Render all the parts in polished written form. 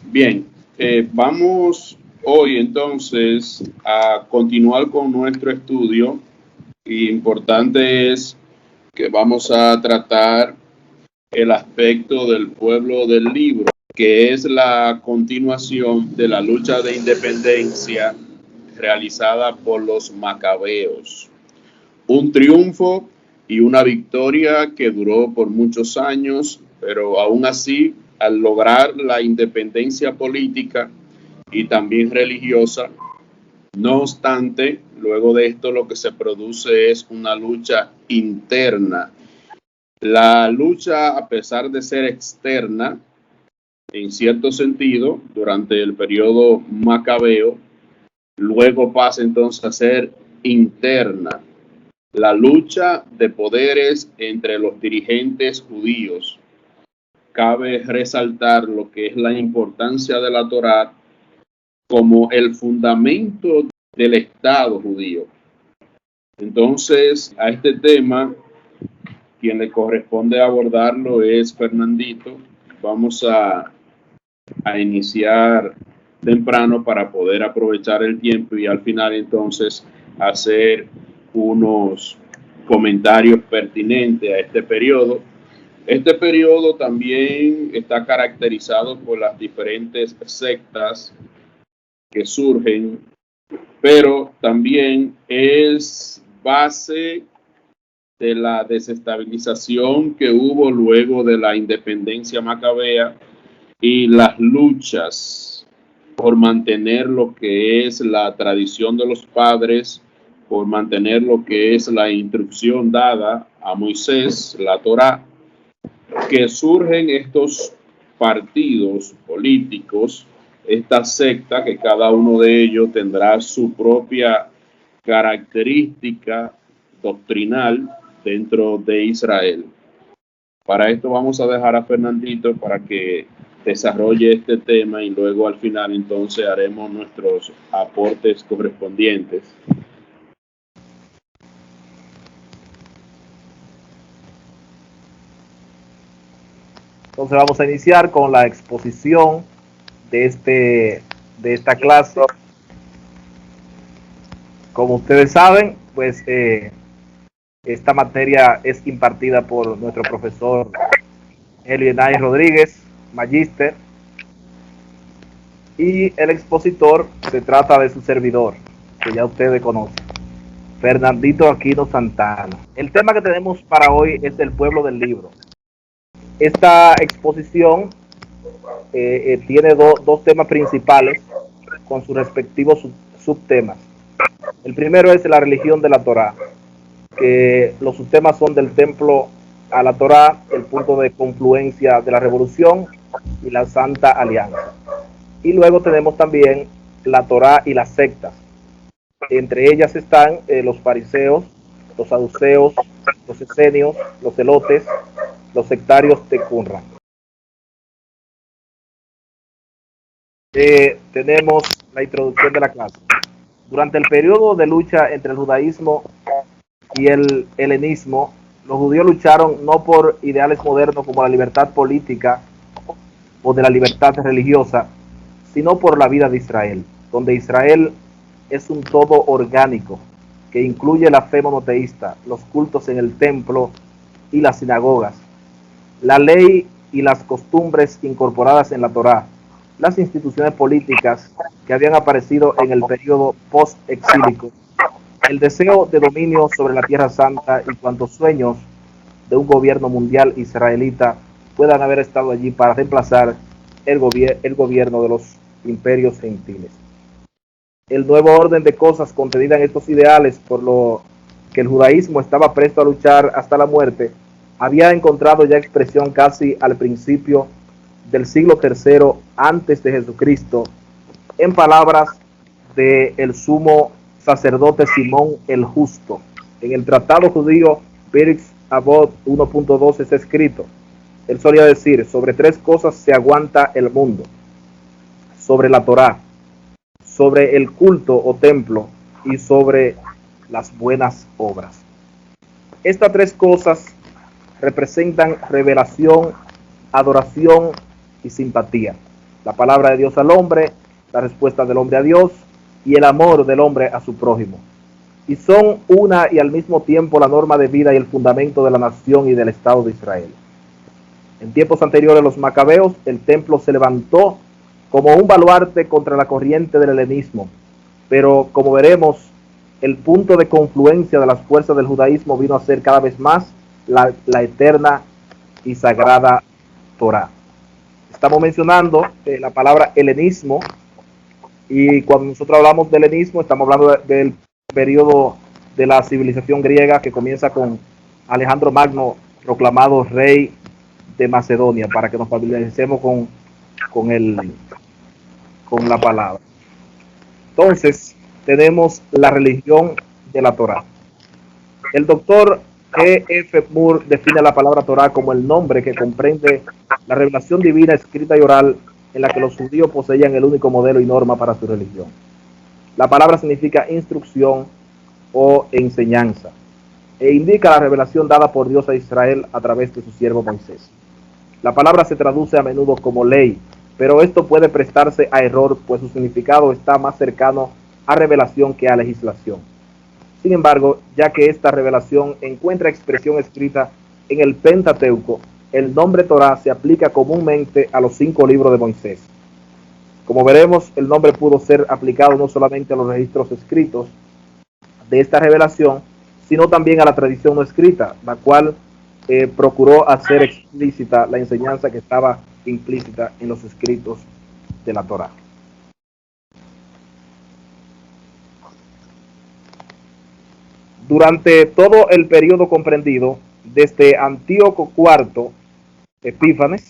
Bien, vamos hoy entonces a continuar con nuestro estudio y importante es que vamos a tratar el aspecto del pueblo del libro, que es la continuación de la lucha de independencia realizada por los macabeos. Un triunfo y una victoria que duró por muchos años, pero aún así, al lograr la independencia política y también religiosa, no obstante, luego de esto lo que se produce es una lucha interna. La lucha, a pesar de ser externa, en cierto sentido, durante el periodo macabeo, luego pasa entonces a ser interna. La lucha de poderes entre los dirigentes judíos. Cabe resaltar lo que es la importancia de la Torá como el fundamento del Estado judío. Entonces, a este tema, quien le corresponde abordarlo es Fernandito. Vamos a iniciar temprano para poder aprovechar el tiempo y al final entonces hacer unos comentarios pertinentes a este periodo. Este periodo también está caracterizado por las diferentes sectas que surgen, pero también es base de la desestabilización que hubo luego de la independencia macabea y las luchas por mantener lo que es la tradición de los padres, por mantener lo que es la instrucción dada a Moisés, la Torá, que surgen estos partidos políticos, esta secta, que cada uno de ellos tendrá su propia característica doctrinal dentro de Israel. Para esto vamos a dejar a Fernandito para que desarrolle este tema y luego al final entonces haremos nuestros aportes correspondientes. Entonces vamos a iniciar con la exposición de esta clase. Como ustedes saben, pues esta materia es impartida por nuestro profesor Elienay Rodríguez, magíster, y el expositor se trata de su servidor, que ya ustedes conocen, Fernandito Aquino Santana. El tema que tenemos para hoy es el pueblo del libro. Esta exposición tiene dos temas principales con sus respectivos subtemas. El primero es la religión de la Torá, que los subtemas son del templo a la Torá, el punto de confluencia de la revolución y la Santa Alianza. Y luego tenemos también la Torá y las sectas. Entre ellas están los fariseos, los saduceos, los esenios, los celotes, los sectarios de Qumran. Tenemos la introducción de la clase. Durante el periodo de lucha entre el judaísmo y el helenismo, los judíos lucharon no por ideales modernos como la libertad política o de la libertad religiosa, sino por la vida de Israel, donde Israel es un todo orgánico que incluye la fe monoteísta, los cultos en el templo y las sinagogas, la ley y las costumbres incorporadas en la Torá, las instituciones políticas que habían aparecido en el periodo post-exílico, el deseo de dominio sobre la Tierra Santa y cuantos sueños de un gobierno mundial israelita puedan haber estado allí para reemplazar el gobierno de los imperios gentiles. El nuevo orden de cosas contenida en estos ideales, por lo que el judaísmo estaba presto a luchar hasta la muerte, había encontrado ya expresión casi al principio del siglo III antes de Jesucristo, en palabras del sumo sacerdote Simón el Justo. En el tratado judío Pirkei Avot 1.2 está escrito, él solía decir, sobre tres cosas se aguanta el mundo: sobre la Torá, sobre el culto o templo y sobre las buenas obras. Estas tres cosas representan revelación, adoración y simpatía. la palabra de Dios al hombre, la respuesta del hombre a Dios y el amor del hombre a su prójimo. Y son una y al mismo tiempo la norma de vida y el fundamento de la nación y del Estado de Israel. En tiempos anteriores, los macabeos, el templo se levantó como un baluarte contra la corriente del helenismo, pero como veremos, el punto de confluencia de las fuerzas del judaísmo vino a ser cada vez más la eterna y sagrada Torá. Estamos mencionando la palabra helenismo, y cuando nosotros hablamos del helenismo estamos hablando del periodo de la civilización griega que comienza con Alejandro Magno proclamado rey de Macedonia, para que nos familiaricemos con la palabra. Entonces tenemos la religión de la Torá. El doctor E.F. Moore define la palabra Torá como el nombre que comprende la revelación divina escrita y oral en la que los judíos poseían el único modelo y norma para su religión. La palabra significa instrucción o enseñanza e indica la revelación dada por Dios a Israel a través de su siervo Moisés. La palabra se traduce a menudo como ley, pero esto puede prestarse a error, pues su significado está más cercano a revelación que a legislación. Sin embargo, ya que esta revelación encuentra expresión escrita en el Pentateuco, el nombre Torá se aplica comúnmente a los 5 libros de Moisés. Como veremos, el nombre pudo ser aplicado no solamente a los registros escritos de esta revelación, sino también a la tradición no escrita, la cual procuró hacer explícita la enseñanza que estaba implícita en los escritos de la Torá. Durante todo el periodo comprendido, desde Antíoco IV Epífanes,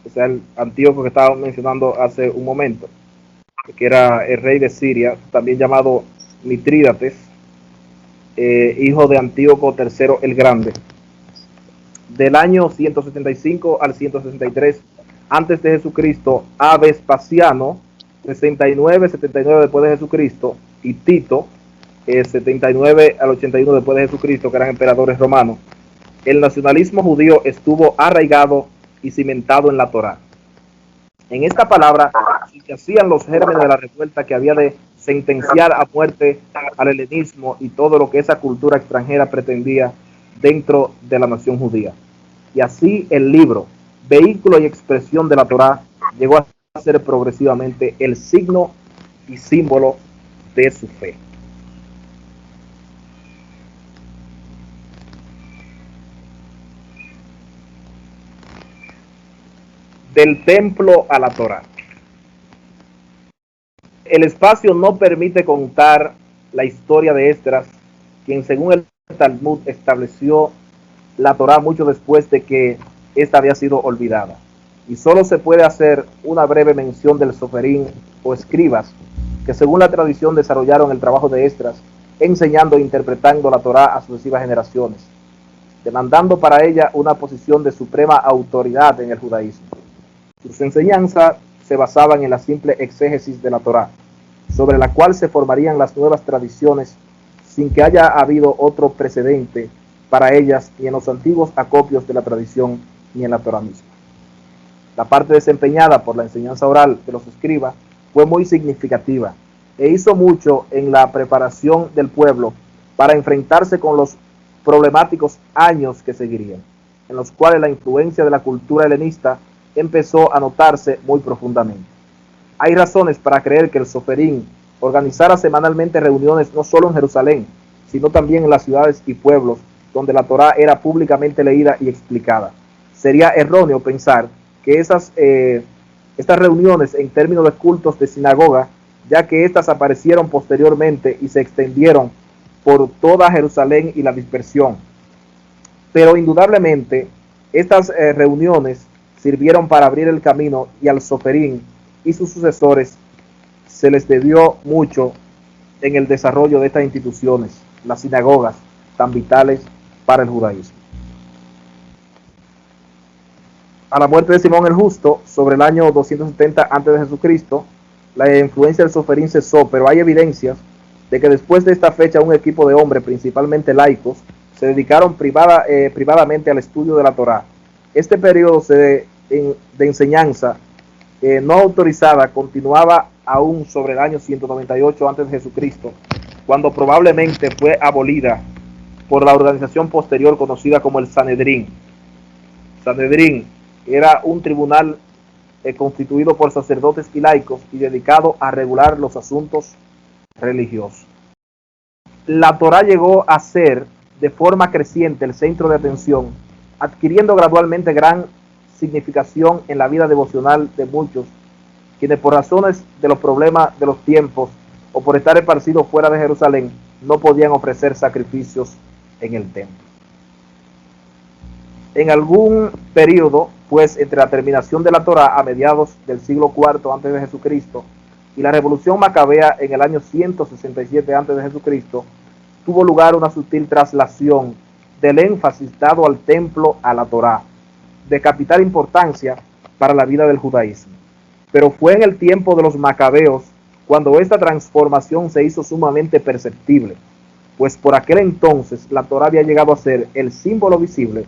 o sea, el Antíoco que estaba mencionando hace un momento, que era el rey de Siria, también llamado Mitrídates, hijo de Antíoco III el Grande, del año 175 al 163 antes de Jesucristo, a Vespasiano, 69-79 después de Jesucristo, y Tito, 79 al 81 después de Jesucristo, que eran emperadores romanos, el nacionalismo judío estuvo arraigado y cimentado en la Torá. En esta palabra se hacían los gérmenes de la revuelta que había de sentenciar a muerte al helenismo y todo lo que esa cultura extranjera pretendía dentro de la nación judía. Y así el libro, vehículo y expresión de la Torá, llegó a ser progresivamente el signo y símbolo de su fe. Del templo a la Torá. El espacio no permite contar la historia de Esdras, quien según el Talmud estableció la Torá mucho después de que esta había sido olvidada. Y solo se puede hacer una breve mención del soferín o escribas, que según la tradición desarrollaron el trabajo de Esdras, enseñando e interpretando la Torá a sucesivas generaciones, demandando para ella una posición de suprema autoridad en el judaísmo. Sus enseñanzas se basaban en la simple exégesis de la Torá, sobre la cual se formarían las nuevas tradiciones sin que haya habido otro precedente para ellas ni en los antiguos acopios de la tradición ni en la Torá misma. La parte desempeñada por la enseñanza oral de los escribas fue muy significativa e hizo mucho en la preparación del pueblo para enfrentarse con los problemáticos años que seguirían, en los cuales la influencia de la cultura helenista empezó a notarse muy profundamente. Hay razones para creer que el soferín organizara semanalmente reuniones no solo en Jerusalén, sino también en las ciudades y pueblos donde la Torá era públicamente leída y explicada. Sería erróneo pensar que estas reuniones en términos de cultos de sinagoga, ya que estas aparecieron posteriormente y se extendieron por toda Jerusalén y la dispersión. Pero indudablemente estas reuniones sirvieron para abrir el camino, y al soferín y sus sucesores se les debió mucho en el desarrollo de estas instituciones, las sinagogas, tan vitales para el judaísmo. A la muerte de Simón el Justo, sobre el año 270 a.C., la influencia del soferín cesó, pero hay evidencias de que después de esta fecha un equipo de hombres, principalmente laicos, se dedicaron privadamente al estudio de la Torá. Este periodo de enseñanza no autorizada continuaba aún sobre el año 198 a.C., cuando probablemente fue abolida por la organización posterior conocida como el Sanedrín. Sanedrín era un tribunal constituido por sacerdotes y laicos y dedicado a regular los asuntos religiosos. La Torá llegó a ser de forma creciente el centro de atención, adquiriendo gradualmente gran significación en la vida devocional de muchos, quienes por razones de los problemas de los tiempos o por estar esparcidos fuera de Jerusalén, no podían ofrecer sacrificios en el templo. En algún periodo, pues, entre la terminación de la Torá a mediados del siglo IV antes de Jesucristo y la revolución macabea en el año 167 antes de Jesucristo, tuvo lugar una sutil traslación del énfasis dado al templo a la Torá, de capital importancia para la vida del judaísmo. Pero fue en el tiempo de los macabeos cuando esta transformación se hizo sumamente perceptible, pues por aquel entonces la Torá había llegado a ser el símbolo visible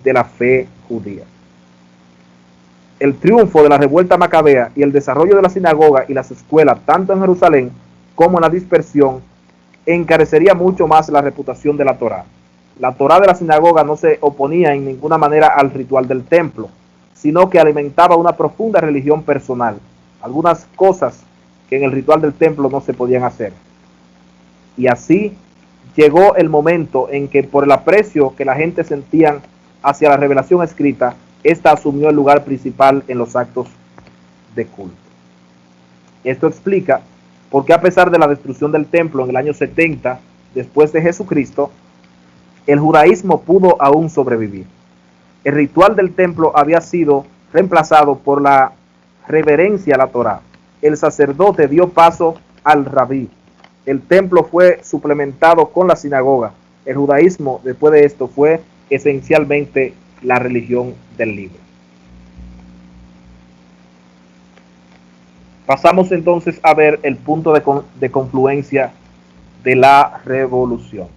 de la fe judía. El triunfo de la revuelta macabea y el desarrollo de la sinagoga y las escuelas, tanto en Jerusalén como en la dispersión, encarecería mucho más la reputación de la Torá. La Torá de la sinagoga no se oponía en ninguna manera al ritual del templo, sino que alimentaba una profunda religión personal, algunas cosas que en el ritual del templo no se podían hacer. Y así llegó el momento en que, por el aprecio que la gente sentía hacia la revelación escrita, esta asumió el lugar principal en los actos de culto. Esto explica por qué, a pesar de la destrucción del templo en el año 70 después de Jesucristo, el judaísmo pudo aún sobrevivir. El ritual del templo había sido reemplazado por la reverencia a la Torá. El sacerdote dio paso al rabí. El templo fue suplementado con la sinagoga. El judaísmo, después de esto, fue esencialmente la religión del libro. Pasamos entonces a ver el punto de confluencia de la revolución.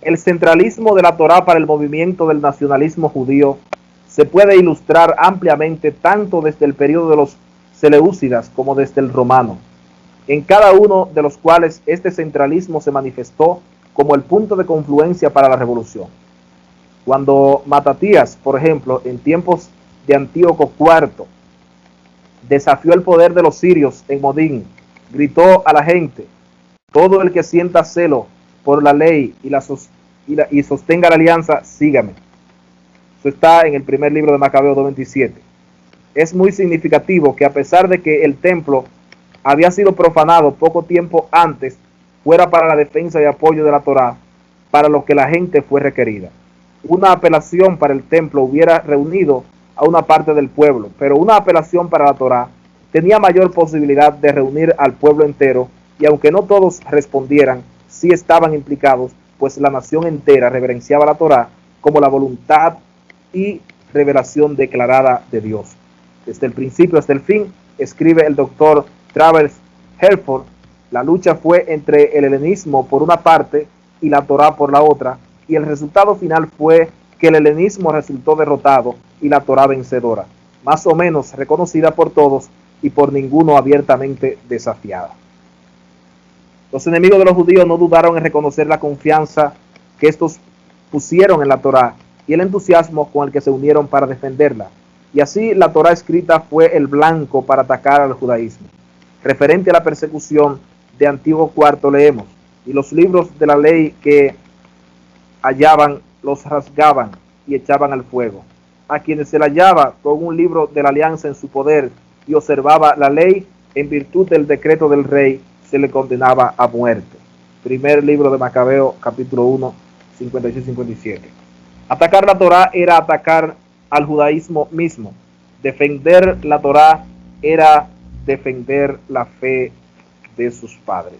El centralismo de la Torá para el movimiento del nacionalismo judío se puede ilustrar ampliamente tanto desde el periodo de los seleúcidas como desde el romano, en cada uno de los cuales este centralismo se manifestó como el punto de confluencia para la revolución. Cuando Matatías, por ejemplo, en tiempos de Antíoco IV, desafió el poder de los sirios en Modín, gritó a la gente: todo el que sienta celo por la ley y sostenga la alianza, sígame. Eso está en el primer libro de Macabeo 2:27. Es muy significativo que, a pesar de que el templo había sido profanado poco tiempo antes, fuera para la defensa y apoyo de la Torá, para lo que la gente fue requerida. Una apelación para el templo hubiera reunido a una parte del pueblo, pero una apelación para la Torá tenía mayor posibilidad de reunir al pueblo entero, y aunque no todos respondieran, sí estaban implicados, pues la nación entera reverenciaba la Torá como la voluntad y revelación declarada de Dios. Desde el principio hasta el fin, escribe el doctor Travers Herford, la lucha fue entre el helenismo por una parte y la Torá por la otra, y el resultado final fue que el helenismo resultó derrotado y la Torá vencedora, más o menos reconocida por todos y por ninguno abiertamente desafiada. Los enemigos de los judíos no dudaron en reconocer la confianza que estos pusieron en la Torá y el entusiasmo con el que se unieron para defenderla. Y así la Torá escrita fue el blanco para atacar al judaísmo. Referente a la persecución de Antíoco IV leemos: y los libros de la ley que hallaban los rasgaban y echaban al fuego. A quienes se la hallaba con un libro de la alianza en su poder y observaba la ley, en virtud del decreto del rey, se le condenaba a muerte. Primer libro de Macabeo, capítulo 1, 56-57. Atacar la Torá era atacar al judaísmo mismo. Defender la Torá era defender la fe de sus padres.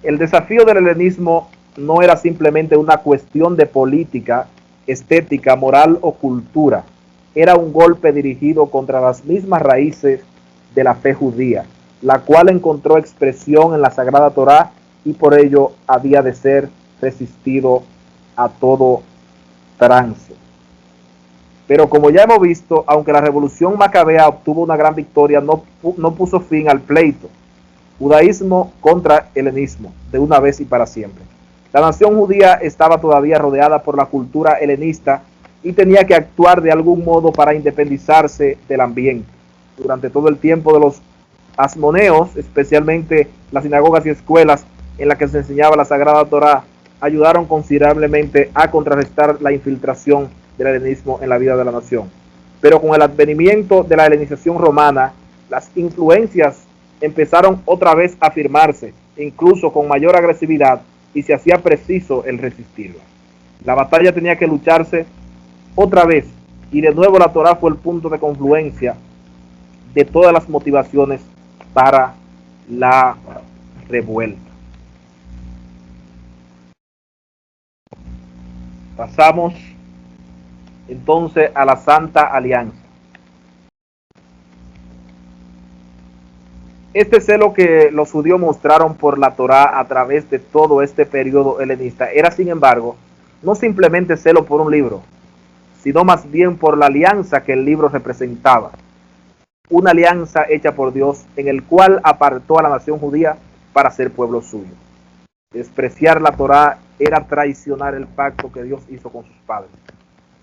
El desafío del helenismo no era simplemente una cuestión de política, estética, moral o cultura. Era un golpe dirigido contra las mismas raíces de la fe judía, la cual encontró expresión en la Sagrada Torá y por ello había de ser resistido a todo trance. Pero como ya hemos visto, aunque la revolución macabea obtuvo una gran victoria, no puso fin al pleito. Judaísmo contra helenismo, de una vez y para siempre. La nación judía estaba todavía rodeada por la cultura helenista y tenía que actuar de algún modo para independizarse del ambiente. Durante todo el tiempo de los asmoneos, especialmente las sinagogas y escuelas en las que se enseñaba la Sagrada Torá, ayudaron considerablemente a contrarrestar la infiltración del helenismo en la vida de la nación. Pero con el advenimiento de la helenización romana, las influencias empezaron otra vez a afirmarse, incluso con mayor agresividad, y se hacía preciso el resistirla. La batalla tenía que lucharse otra vez, y de nuevo la Torá fue el punto de confluencia de todas las motivaciones para la revuelta. Pasamos entonces a la Santa Alianza. Este celo que los judíos mostraron por la Torá a través de todo este periodo helenista era, sin embargo, no simplemente celo por un libro, sino más bien por la alianza que el libro representaba. Una alianza hecha por Dios en el cual apartó a la nación judía para ser pueblo suyo. Despreciar la Torá era traicionar el pacto que Dios hizo con sus padres.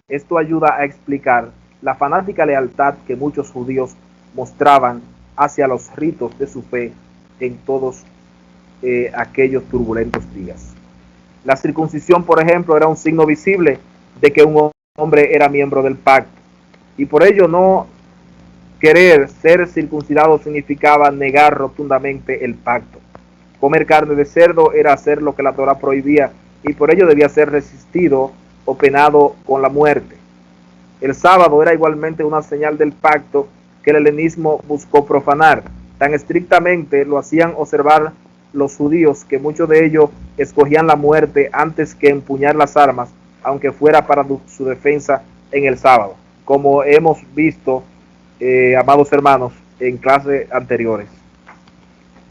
Esto ayuda a explicar la fanática lealtad que muchos judíos mostraban hacia los ritos de su fe en todos aquellos turbulentos días. La circuncisión, por ejemplo, era un signo visible de que un hombre era miembro del pacto, y por ello no querer ser circuncidado significaba negar rotundamente el pacto. Comer carne de cerdo era hacer lo que la Torá prohibía, y por ello debía ser resistido o penado con la muerte. El sábado era igualmente una señal del pacto que el helenismo buscó profanar. Tan estrictamente lo hacían observar los judíos que muchos de ellos escogían la muerte antes que empuñar las armas, aunque fuera para su defensa en el sábado, como hemos visto, amados hermanos, en clases anteriores.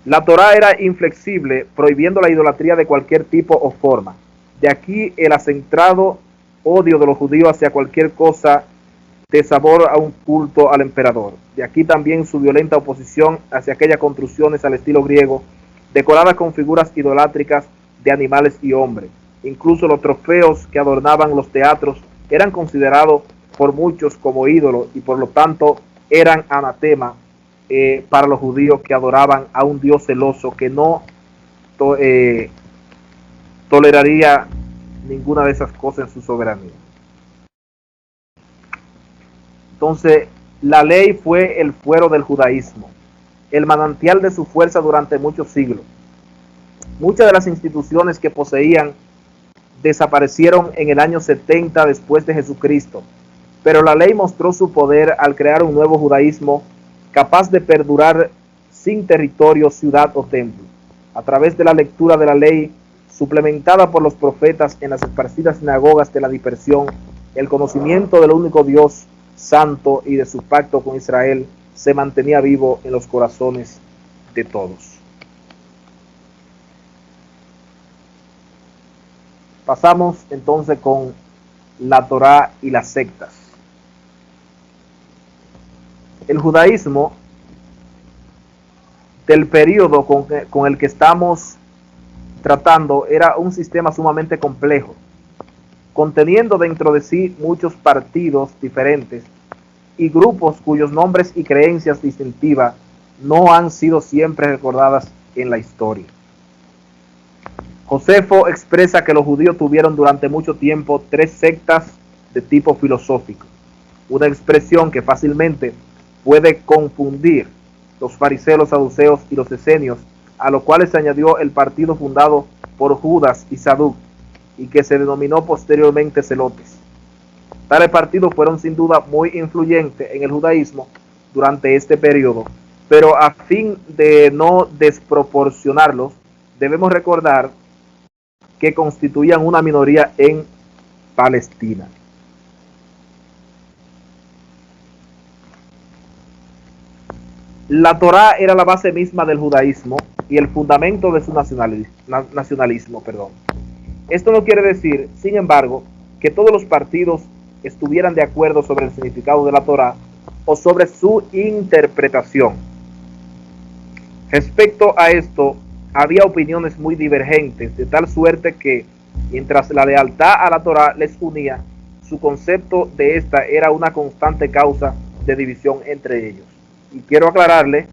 La Torá era inflexible, prohibiendo la idolatría de cualquier tipo o forma. De aquí el acentrado odio de los judíos hacia cualquier cosa de sabor a un culto al emperador. De aquí también su violenta oposición hacia aquellas construcciones al estilo griego, decoradas con figuras idolátricas de animales y hombres. Incluso los trofeos que adornaban los teatros eran considerados por muchos como ídolos y por lo tanto eran anatema para los judíos que adoraban a un Dios celoso que no toleraría ninguna de esas cosas en su soberanía. Entonces, la ley fue el fuero del judaísmo, el manantial de su fuerza durante muchos siglos. Muchas de las instituciones que poseían desaparecieron en el año 70 después de Jesucristo, pero la ley mostró su poder al crear un nuevo judaísmo capaz de perdurar sin territorio, ciudad o templo. A través de la lectura de la ley, suplementada por los profetas en las esparcidas sinagogas de la dispersión, el conocimiento del único Dios santo y de su pacto con Israel se mantenía vivo en los corazones de todos. Pasamos entonces con la Torá y las sectas. El judaísmo del periodo con el que estamos tratando era un sistema sumamente complejo, conteniendo dentro de sí muchos partidos diferentes y grupos cuyos nombres y creencias distintivas no han sido siempre recordadas en la historia. Josefo expresa que los judíos tuvieron durante mucho tiempo 3 sectas de tipo filosófico, una expresión que fácilmente puede confundir los fariseos, los saduceos y los esenios, a los cuales se añadió el partido fundado por Judas y Saduc, y que se denominó posteriormente celotes. Tales partidos fueron sin duda muy influyentes en el judaísmo durante este periodo, pero a fin de no desproporcionarlos, debemos recordar que constituían una minoría en Palestina. La Torá era la base misma del judaísmo y el fundamento de su nacionalismo. Esto no quiere decir, sin embargo, que todos los partidos estuvieran de acuerdo sobre el significado de la Torá o sobre su interpretación. Respecto a esto, había opiniones muy divergentes, de tal suerte que, mientras la lealtad a la Torá les unía, su concepto de esta era una constante causa de división entre ellos. Y quiero aclararle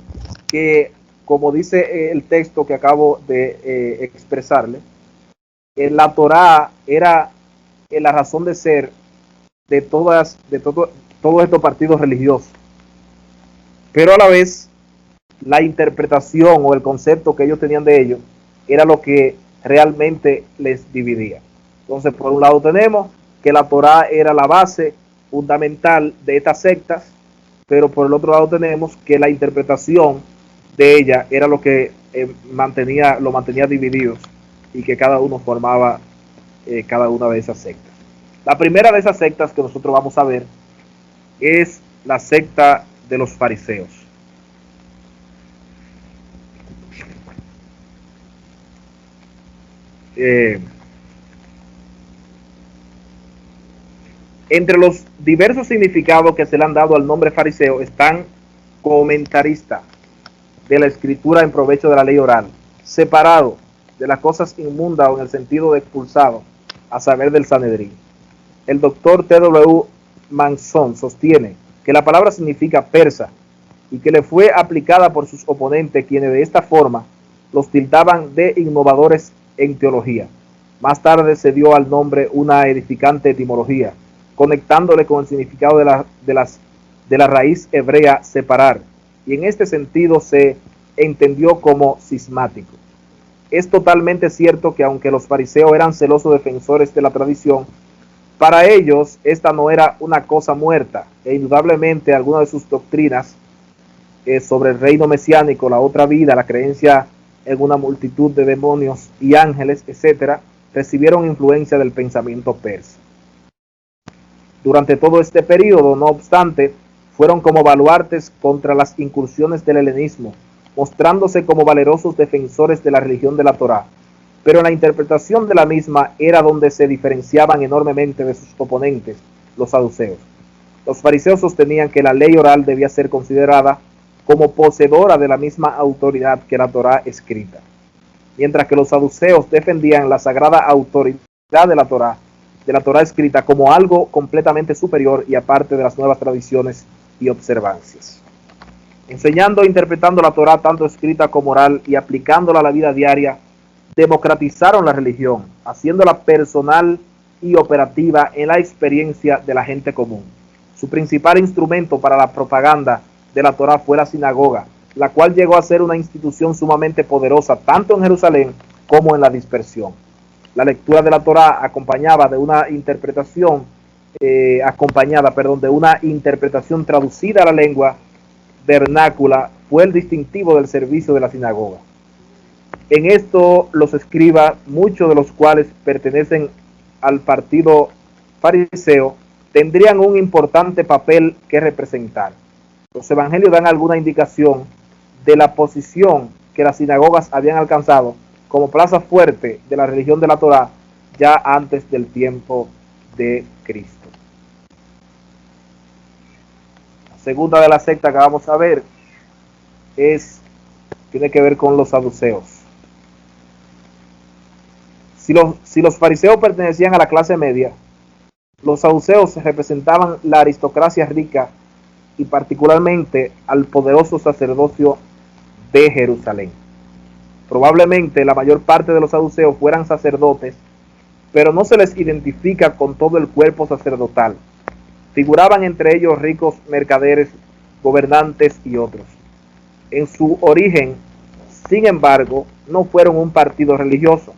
que, como dice el texto que acabo de expresarle, la Torá era la razón de ser de todos estos partidos religiosos, pero a la vez la interpretación o el concepto que ellos tenían de ellos era lo que realmente les dividía. Entonces, por un lado tenemos que la Torá era la base fundamental de estas sectas, pero por el otro lado tenemos que la interpretación de ella era lo que lo mantenía divididos y que cada uno formaba cada una de esas sectas. La primera de esas sectas que nosotros vamos a ver es la secta de los fariseos. Entre los diversos significados que se le han dado al nombre fariseo están comentarista de la escritura en provecho de la ley oral, separado de las cosas inmundas o en el sentido de expulsado, a saber del Sanedrín. El doctor T.W. Manson sostiene que la palabra significa persa y que le fue aplicada por sus oponentes, quienes de esta forma los tildaban de innovadores en teología. Más tarde se dio al nombre una edificante etimología, conectándole con el significado de la raíz hebrea separar, y en este sentido se entendió como cismático. Es totalmente cierto que aunque los fariseos eran celosos defensores de la tradición, para ellos esta no era una cosa muerta, e indudablemente algunas de sus doctrinas sobre el reino mesiánico, la otra vida, la creencia en una multitud de demonios y ángeles, etc., recibieron influencia del pensamiento persa. Durante todo este periodo, no obstante, fueron como baluartes contra las incursiones del helenismo, mostrándose como valerosos defensores de la religión de la Torá, pero en la interpretación de la misma era donde se diferenciaban enormemente de sus oponentes, los saduceos. Los fariseos sostenían que la ley oral debía ser considerada como poseedora de la misma autoridad que la Torá escrita, mientras que los saduceos defendían la sagrada autoridad de la Torá escrita como algo completamente superior y aparte de las nuevas tradiciones y observancias. Enseñando e interpretando la Torá tanto escrita como oral y aplicándola a la vida diaria, democratizaron la religión, haciéndola personal y operativa en la experiencia de la gente común. Su principal instrumento para la propaganda de la Torá fue la sinagoga, la cual llegó a ser una institución sumamente poderosa tanto en Jerusalén como en la dispersión. La lectura de la Torá acompañada de una interpretación traducida a la lengua vernácula fue el distintivo del servicio de la sinagoga. En esto los escribas, muchos de los cuales pertenecen al partido fariseo, tendrían un importante papel que representar. Los evangelios dan alguna indicación de la posición que las sinagogas habían alcanzado como plaza fuerte de la religión de la Torá ya antes del tiempo de Cristo. La segunda de la secta que vamos a ver tiene que ver con los saduceos. Si los fariseos pertenecían a la clase media, los saduceos representaban la aristocracia rica y particularmente al poderoso sacerdocio de Jerusalén. Probablemente la mayor parte de los saduceos fueran sacerdotes, pero no se les identifica con todo el cuerpo sacerdotal. Figuraban entre ellos ricos mercaderes, gobernantes y otros. En su origen, sin embargo, no fueron un partido religioso,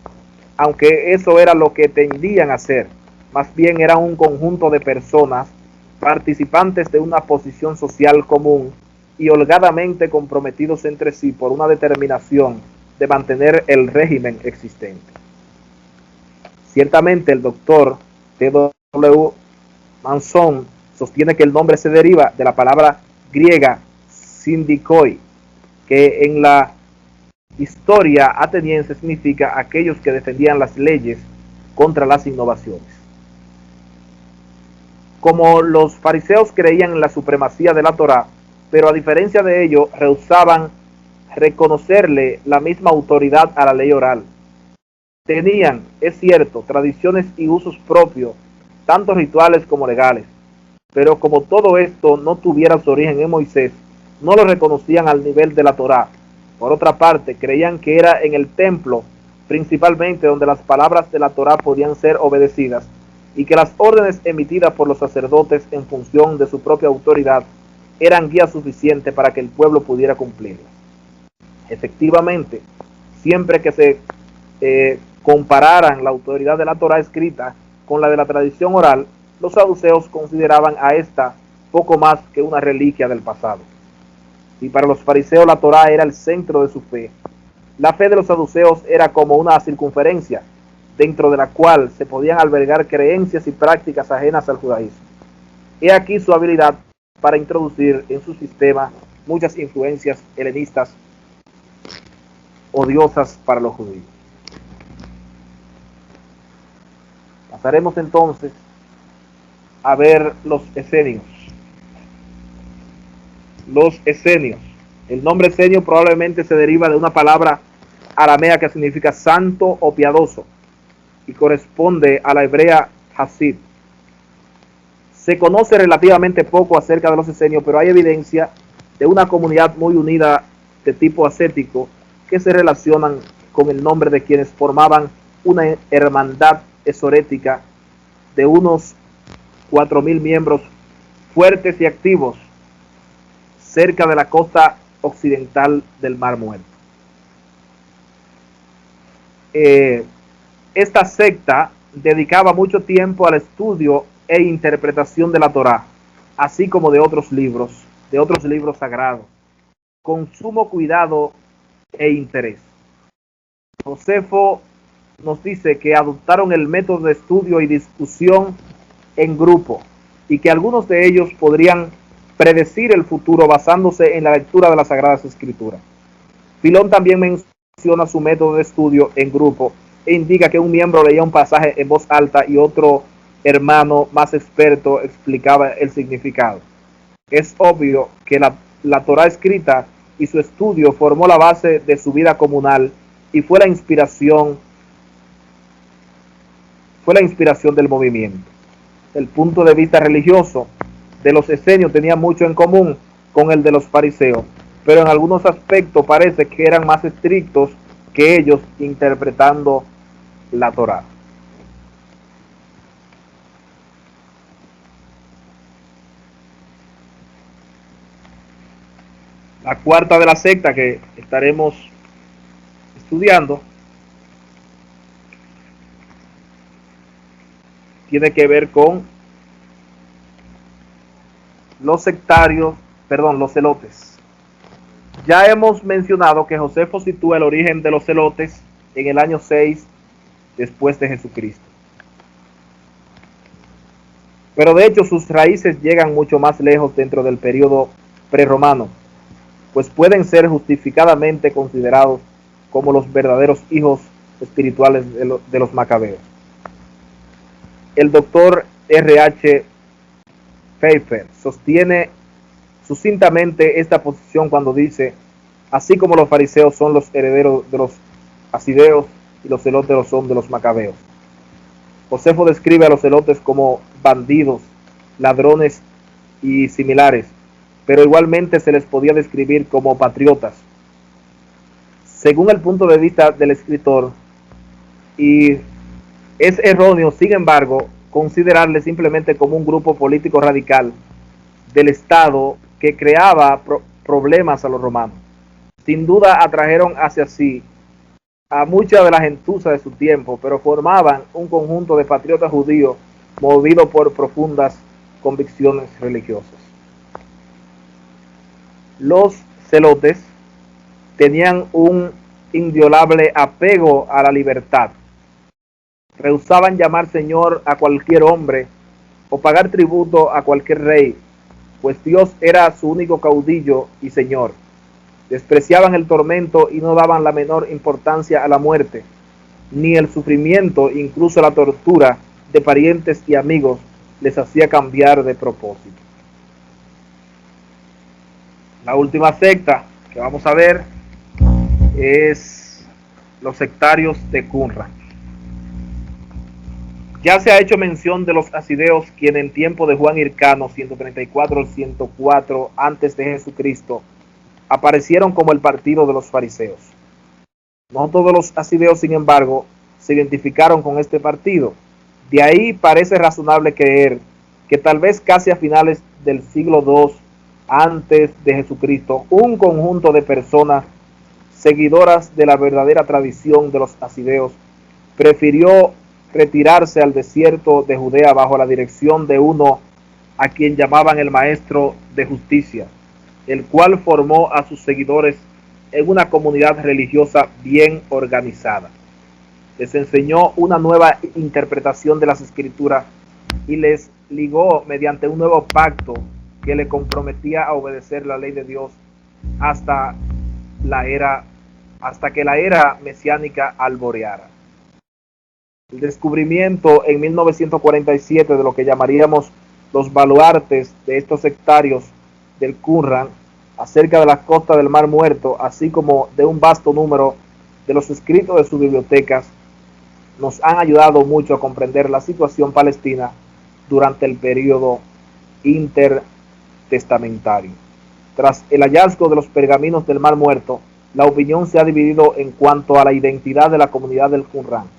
aunque eso era lo que tendían a ser. Más bien eran un conjunto de personas participantes de una posición social común y holgadamente comprometidos entre sí por una determinación de mantener el régimen existente. Ciertamente el doctor T.W. Manson sostiene que el nombre se deriva de la palabra griega sindikoi, que en la historia ateniense significa aquellos que defendían las leyes contra las innovaciones. Como los fariseos creían en la supremacía de la Torá, pero a diferencia de ello rehusaban reconocerle la misma autoridad a la ley oral. Tenían, es cierto, tradiciones y usos propios, tanto rituales como legales, pero como todo esto no tuviera su origen en Moisés, no lo reconocían al nivel de la Torá. Por otra parte, creían que era en el templo, principalmente, donde las palabras de la Torá podían ser obedecidas, y que las órdenes emitidas por los sacerdotes en función de su propia autoridad eran guía suficiente para que el pueblo pudiera cumplirlas. Efectivamente, siempre que se compararan la autoridad de la Torá escrita con la de la tradición oral, los saduceos consideraban a esta poco más que una reliquia del pasado. Y para los fariseos la Torá era el centro de su fe. La fe de los saduceos era como una circunferencia, dentro de la cual se podían albergar creencias y prácticas ajenas al judaísmo. He aquí su habilidad para introducir en su sistema muchas influencias helenistas odiosas para los judíos. Pasaremos entonces a ver los esenios. Los esenios. El nombre esenio probablemente se deriva de una palabra aramea que significa santo o piadoso y corresponde a la hebrea hasid. Se conoce relativamente poco acerca de los esenios, pero hay evidencia de una comunidad muy unida de tipo ascético que se relacionan con el nombre de quienes formaban una hermandad esorética de unos 4.000 miembros fuertes y activos cerca de la costa occidental del Mar Muerto. Esta secta dedicaba mucho tiempo al estudio e interpretación de la Torá, así como de otros libros sagrados, con sumo cuidado e interés. Josefo nos dice que adoptaron el método de estudio y discusión en grupo y que algunos de ellos podrían predecir el futuro basándose en la lectura de las Sagradas Escrituras. Filón también menciona su método de estudio en grupo e indica que un miembro leía un pasaje en voz alta y otro hermano más experto explicaba el significado. Es obvio que la Torá escrita y su estudio formó la base de su vida comunal y fue la inspiración del movimiento. El punto de vista religioso de los esenios tenía mucho en común con el de los fariseos, pero en algunos aspectos parece que eran más estrictos que ellos interpretando la Torá. La cuarta de la secta que estaremos estudiando tiene que ver con los celotes. Ya hemos mencionado que Josefo sitúa el origen de los celotes en el año 6 después de Jesucristo. Pero de hecho sus raíces llegan mucho más lejos dentro del periodo prerromano, pues pueden ser justificadamente considerados como los verdaderos hijos espirituales de los macabeos. El doctor R.H. Pfeiffer sostiene sucintamente esta posición cuando dice: así como los fariseos son los herederos de los asideos y los celotes lo son de los macabeos. Josefo describe a los celotes como bandidos, ladrones y similares, pero igualmente se les podía describir como patriotas. Según el punto de vista del escritor, y es erróneo, sin embargo, considerarle simplemente como un grupo político radical del Estado que creaba problemas a los romanos. Sin duda atrajeron hacia sí a mucha de la gentuza de su tiempo, pero formaban un conjunto de patriotas judíos movidos por profundas convicciones religiosas. Los celotes tenían un inviolable apego a la libertad. Rehusaban llamar señor a cualquier hombre o pagar tributo a cualquier rey, pues Dios era su único caudillo y señor. Despreciaban el tormento y no daban la menor importancia a la muerte, ni el sufrimiento, incluso la tortura de parientes y amigos, les hacía cambiar de propósito. La última secta que vamos a ver es los sectarios de Qumran. Ya se ha hecho mención de los asideos, quien en tiempo de Juan Hircano, 134 al 104 antes de Jesucristo, aparecieron como el partido de los fariseos. No todos los asideos, sin embargo, se identificaron con este partido. De ahí parece razonable creer que tal vez casi a finales del siglo II antes de Jesucristo, un conjunto de personas seguidoras de la verdadera tradición de los asideos prefirió retirarse al desierto de Judea bajo la dirección de uno a quien llamaban el maestro de justicia, el cual formó a sus seguidores en una comunidad religiosa bien organizada. Les enseñó una nueva interpretación de las escrituras y les ligó mediante un nuevo pacto que le comprometía a obedecer la ley de Dios hasta que la era mesiánica alboreara. El descubrimiento en 1947 de lo que llamaríamos los baluartes de estos sectarios del Qumran acerca de la costa del Mar Muerto, así como de un vasto número de los escritos de sus bibliotecas, nos han ayudado mucho a comprender la situación palestina durante el periodo intertestamentario. Tras el hallazgo de los pergaminos del Mar Muerto, la opinión se ha dividido en cuanto a la identidad de la comunidad del Qumran.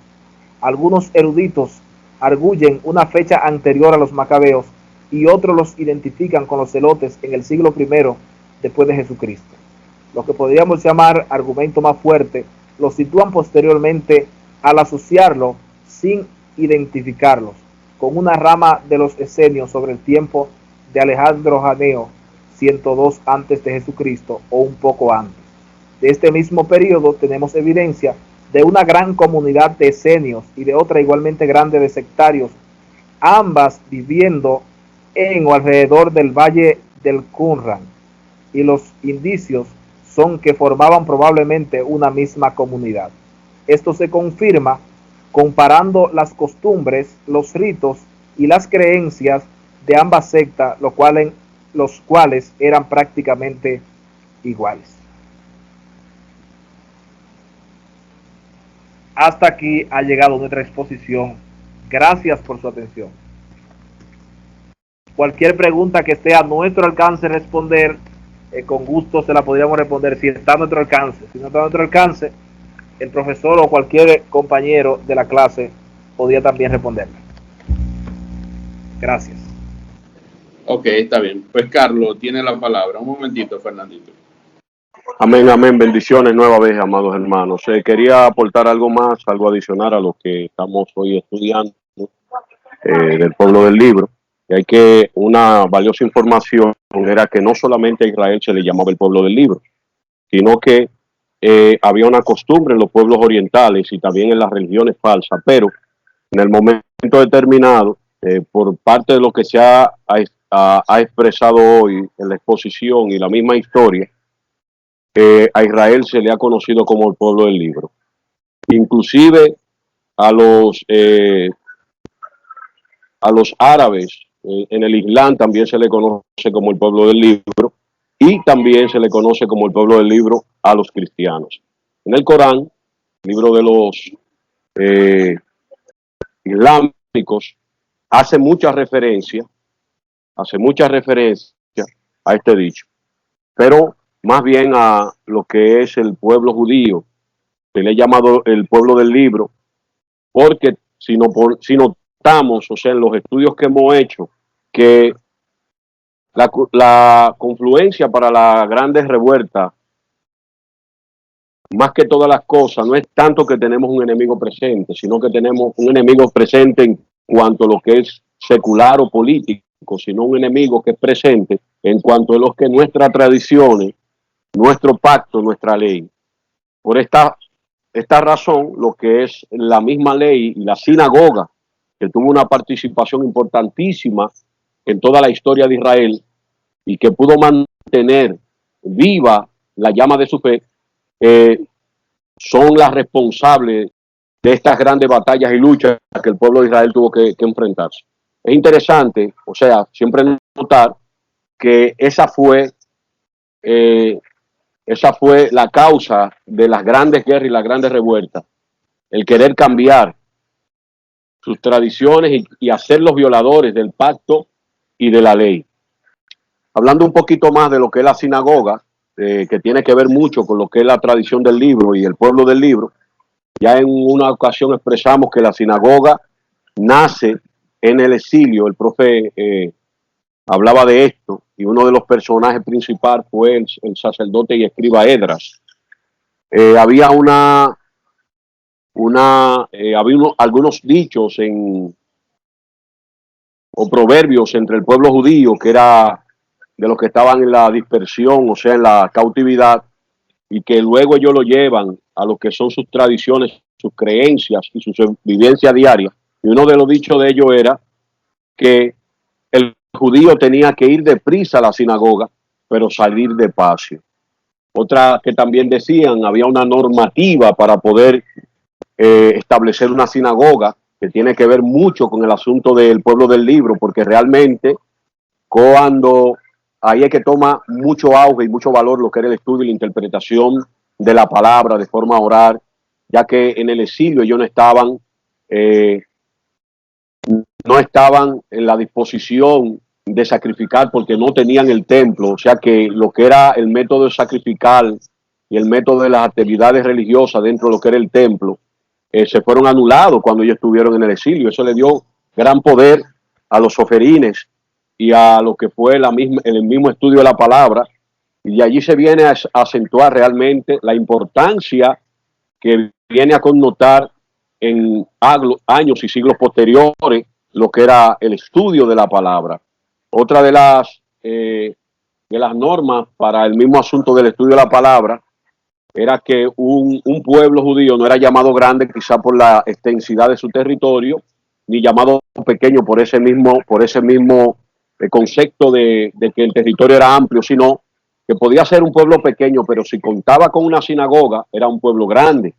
Algunos eruditos arguyen una fecha anterior a los macabeos y otros los identifican con los celotes en el siglo I después de Jesucristo. Lo que podríamos llamar argumento más fuerte, los sitúan posteriormente al asociarlo sin identificarlos con una rama de los esenios sobre el tiempo de Alejandro Janeo, 102 antes de Jesucristo o un poco antes. De este mismo periodo tenemos evidencia de una gran comunidad de esenios y de otra igualmente grande de sectarios, ambas viviendo en o alrededor del valle del Qumran, y los indicios son que formaban probablemente una misma comunidad. Esto se confirma comparando las costumbres, los ritos y las creencias de ambas sectas, los cuales eran prácticamente iguales. Hasta aquí ha llegado nuestra exposición. Gracias por su atención. Cualquier pregunta que esté a nuestro alcance responder, con gusto se la podríamos responder si está a nuestro alcance. Si no está a nuestro alcance, el profesor o cualquier compañero de la clase podría también responderla. Gracias. Ok, está bien. Pues Carlos tiene la palabra. Un momentito, Fernandito. Amén, amén. Bendiciones nueva vez, amados hermanos. Quería aportar algo más, algo adicional a lo que estamos hoy estudiando del pueblo del libro. Y hay que una valiosa información era que no solamente a Israel se le llamaba el pueblo del libro, sino que había una costumbre en los pueblos orientales y también en las religiones falsas, pero en el momento determinado, por parte de lo que se ha expresado hoy en la exposición y la misma historia, a Israel se le ha conocido como el pueblo del libro. Inclusive a los árabes en el Islam también se le conoce como el pueblo del libro, y también se le conoce como el pueblo del libro a los cristianos. En el Corán, libro de los islámicos, hace mucha referencia a este dicho, pero más bien a lo que es el pueblo judío, se le ha llamado el pueblo del libro, porque si notamos, o sea, en los estudios que hemos hecho, que la confluencia para la grandes revuelta, más que todas las cosas, no es tanto que tenemos un enemigo presente, sino que tenemos un enemigo presente en cuanto a lo que es secular o político, sino un enemigo que es presente en cuanto a lo que nuestras tradiciones, nuestro pacto, nuestra ley. Por esta razón, lo que es la misma ley y la sinagoga, que tuvo una participación importantísima en toda la historia de Israel y que pudo mantener viva la llama de su fe, son las responsables de estas grandes batallas y luchas que el pueblo de Israel tuvo que enfrentarse. es interesante, o sea, siempre notar que esa fue la causa de las grandes guerras y las grandes revueltas, el querer cambiar sus tradiciones y hacerlos violadores del pacto y de la ley. Hablando un poquito más de lo que es la sinagoga, que tiene que ver mucho con lo que es la tradición del libro y el pueblo del libro, ya en una ocasión expresamos que la sinagoga nace en el exilio. El profe hablaba de esto y uno de los personajes principales fue el sacerdote y escriba Edras. Había algunos dichos o proverbios entre el pueblo judío, que era de los que estaban en la dispersión, o sea, en la cautividad, y que luego ellos lo llevan a lo que son sus tradiciones, sus creencias y su vivencia diaria. Y uno de los dichos de ellos era que el judío tenía que ir deprisa a la sinagoga, pero salir despacio. Otra que también decían, había una normativa para poder establecer una sinagoga, que tiene que ver mucho con el asunto del pueblo del libro, porque realmente cuando ahí es que toma mucho auge y mucho valor lo que era el estudio y la interpretación de la palabra de forma oral, ya que en el exilio ellos no estaban en la disposición de sacrificar porque no tenían el templo, o sea que lo que era el método de sacrificar y el método de las actividades religiosas dentro de lo que era el templo, se fueron anulados cuando ellos estuvieron en el exilio. Eso le dio gran poder a los soferines y a lo que fue el mismo estudio de la palabra, y de allí se viene a acentuar realmente la importancia que viene a connotar en años y siglos posteriores lo que era el estudio de la palabra. Otra de las normas para el mismo asunto del estudio de la palabra era que un pueblo judío no era llamado grande quizá por la extensidad de su territorio, ni llamado pequeño por ese mismo concepto de que el territorio era amplio, sino que podía ser un pueblo pequeño, pero si contaba con una sinagoga, era un pueblo grande.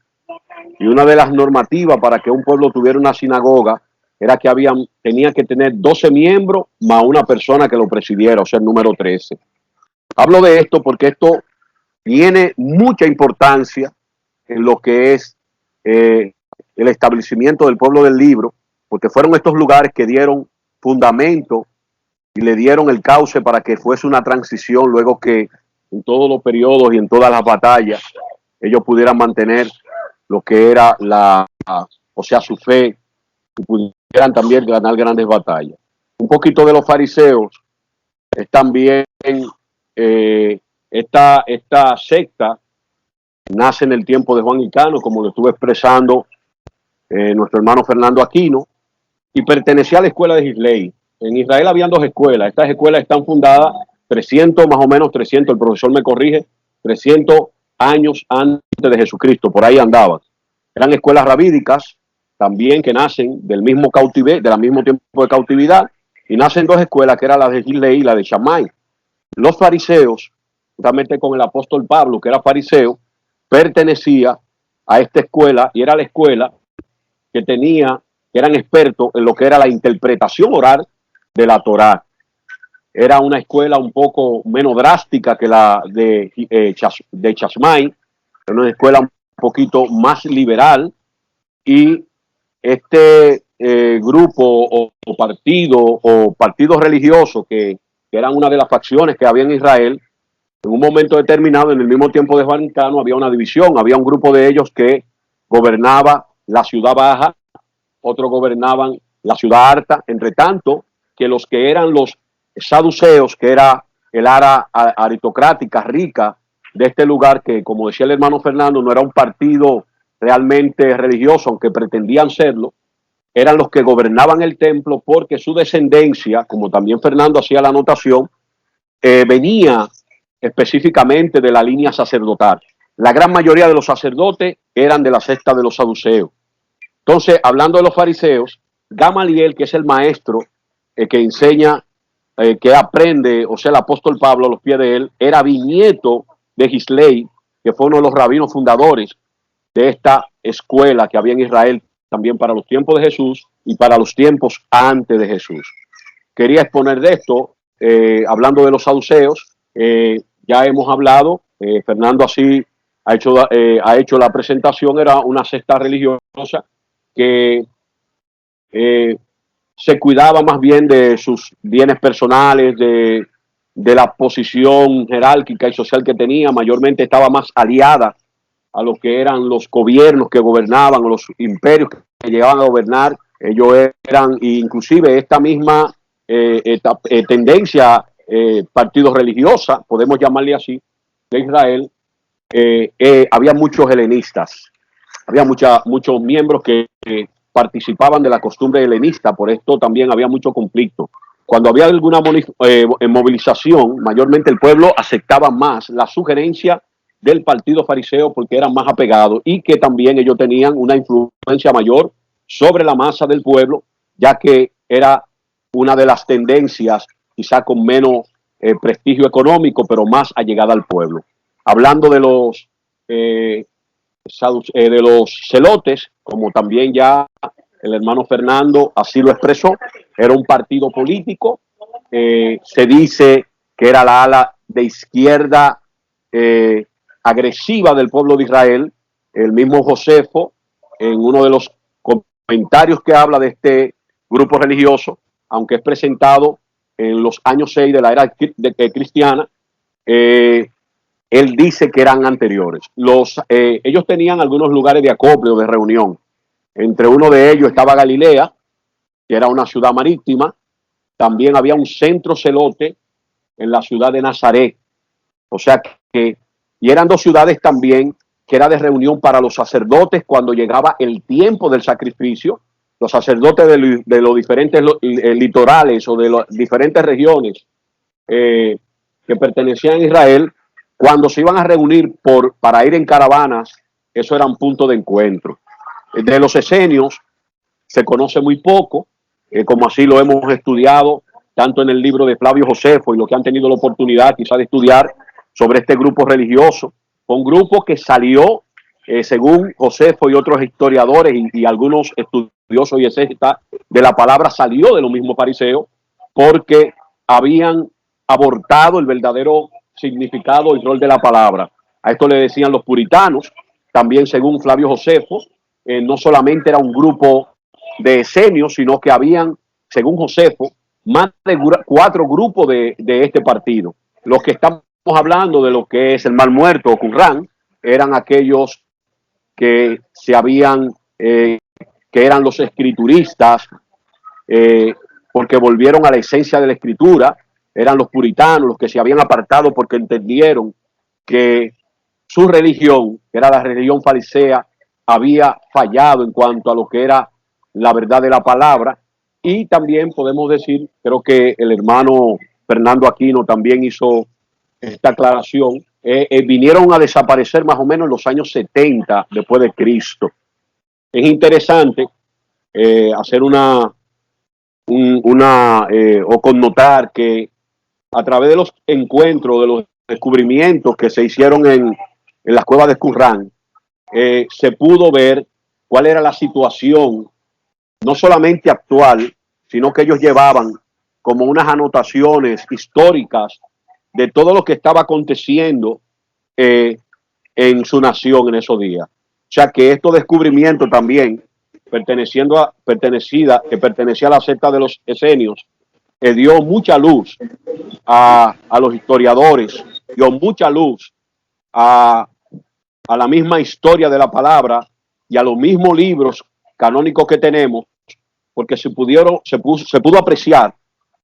Y una de las normativas para que un pueblo tuviera una sinagoga era que tenía que tener 12 miembros más una persona que lo presidiera, o sea, el número 13. Hablo de esto porque esto tiene mucha importancia en lo que es el establecimiento del pueblo del libro, porque fueron estos lugares que dieron fundamento y le dieron el cauce para que fuese una transición, luego que en todos los periodos y en todas las batallas ellos pudieran mantener lo que era su fe, y pudieran también ganar grandes batallas. Un poquito de los fariseos es también esta secta nace en el tiempo de Juan Icano, como lo estuvo expresando nuestro hermano Fernando Aquino, y pertenecía a la escuela de Gisley. En Israel habían dos escuelas. Estas escuelas están fundadas 300, más o menos 300, el profesor me corrige, 300 años antes de Jesucristo, por ahí andaban. Eran escuelas rabídicas también que nacen del mismo tiempo de cautividad, y nacen dos escuelas, que era la de Gisley y la de Shammai. Los fariseos, justamente con el apóstol Pablo, que era fariseo, pertenecía a esta escuela, y era la escuela que eran expertos en lo que era la interpretación oral de la Torá. Era una escuela un poco menos drástica que la de Shammai, era una escuela un poquito más liberal, y este grupo o partido religioso que eran una de las facciones que había en Israel, en un momento determinado, en el mismo tiempo de Juan Icano, había una división. Había un grupo de ellos que gobernaba la ciudad baja, otros gobernaban la ciudad alta, entre tanto que los que eran los saduceos, que era el área aristocrática rica de este lugar, que como decía el hermano Fernando, no era un partido realmente religioso, aunque pretendían serlo, eran los que gobernaban el templo, porque su descendencia, como también Fernando hacía la anotación, venía específicamente de la línea sacerdotal. La gran mayoría de los sacerdotes eran de la secta de los saduceos. Entonces, hablando de los fariseos, Gamaliel, que es el maestro que enseña, que aprende, o sea, el apóstol Pablo a los pies de él, era bisnieto de Gisley, que fue uno de los rabinos fundadores de esta escuela que había en Israel, también para los tiempos de Jesús y para los tiempos antes de Jesús. Quería exponer de esto, hablando de los saduceos, ya hemos hablado, Fernando así ha hecho la presentación, era una secta religiosa que se cuidaba más bien de sus bienes personales, de la posición jerárquica y social que tenía, mayormente estaba más aliada a lo que eran los gobiernos que gobernaban, o los imperios que llegaban a gobernar. Ellos eran, inclusive esta misma tendencia, partido religiosa, podemos llamarle así, de Israel, había muchos helenistas, había muchos miembros que participaban de la costumbre helenista, por esto también había mucho conflicto. Cuando había alguna movilización, mayormente el pueblo aceptaba más la sugerencia del partido fariseo porque eran más apegados y que también ellos tenían una influencia mayor sobre la masa del pueblo, ya que era una de las tendencias quizá con menos prestigio económico, pero más allegada al pueblo. Hablando de los celotes, como también ya el hermano Fernando así lo expresó, era un partido político, se dice que era la ala de izquierda agresiva del pueblo de Israel. El mismo Josefo, en uno de los comentarios que habla de este grupo religioso, aunque es presentado en los años 6 de la era cristiana, él dice que eran anteriores. Ellos tenían algunos lugares de acopio, de reunión. Entre uno de ellos estaba Galilea, que era una ciudad marítima. También había un centro celote en la ciudad de Nazaret. O sea que, y eran dos ciudades también que era de reunión para los sacerdotes cuando llegaba el tiempo del sacrificio. Los sacerdotes de los diferentes litorales o de las diferentes regiones que pertenecían a Israel, cuando se iban a reunir para ir en caravanas, eso era un punto de encuentro. De los esenios se conoce muy poco, como así lo hemos estudiado, tanto en el libro de Flavio Josefo y lo que han tenido la oportunidad quizá de estudiar sobre este grupo religioso. Fue un grupo que salió, según Josefo y otros historiadores y algunos estudiosos y exégetas de la palabra, salió de los mismos fariseos porque habían abortado el verdadero significado y rol de la palabra. A esto le decían los puritanos. También, según Flavio Josefo, no solamente era un grupo de esenios, sino que habían, según Josefo, más de 4 grupos de este partido. Los que estamos hablando de lo que es el Mar Muerto o Qumrán eran aquellos que que eran los escrituristas, porque volvieron a la esencia de la escritura. Eran los puritanos, los que se habían apartado porque entendieron que su religión, que era la religión farisea, había fallado en cuanto a lo que era la verdad de la palabra. Y también podemos decir, creo que el hermano Fernando Aquino también hizo esta aclaración, vinieron a desaparecer más o menos en los años 70 después de Cristo. Es interesante hacer o connotar que a través de los encuentros, de los descubrimientos que se hicieron en las cuevas de Qumrán, se pudo ver cuál era la situación, no solamente actual, sino que ellos llevaban como unas anotaciones históricas de todo lo que estaba aconteciendo en su nación en esos días. O sea que estos descubrimientos también, pertenecía a la secta de los esenios, dio mucha luz a los historiadores, dio mucha luz a la misma historia de la palabra y a los mismos libros canónicos que tenemos, porque se pudo apreciar